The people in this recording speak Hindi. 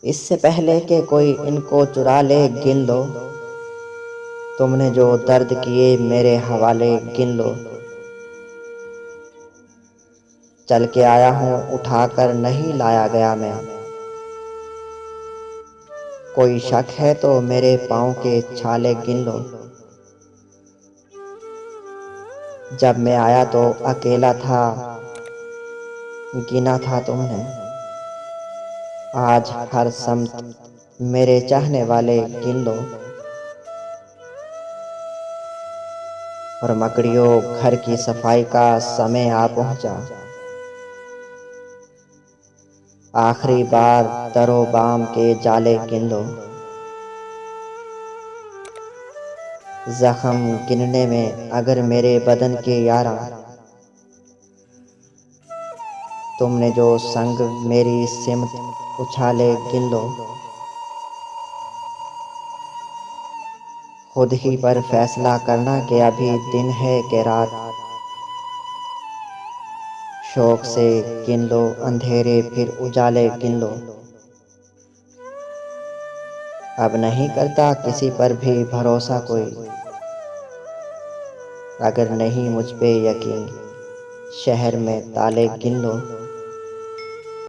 इससे पहले कि कोई इनको चुरा ले गिन लो, तुमने जो दर्द किए मेरे हवाले गिन लो। चल के आया हूँ उठाकर नहीं लाया गया मैं, कोई शक है तो मेरे पाँव के छाले गिन लो। जब मैं आया तो अकेला था, गिना था तुमने, आज हर समत मेरे चाहने वाले गिन लो। और मकड़ियों घर की सफाई का समय आ पहुंचा, आखिरी बार दरो बाम के जाले गिन लो। जख्म गिनने में अगर मेरे बदन के यारा, तुमने जो संग मेरी सिमत उछाले गिन लो। खुद ही पर फैसला करना कि अभी दिन है कि रात, शौक से गिन लो अंधेरे फिर उजाले गिन लो। अब नहीं करता किसी पर भी भरोसा कोई, अगर नहीं मुझ पे यकीन शहर में ताले गिन लो।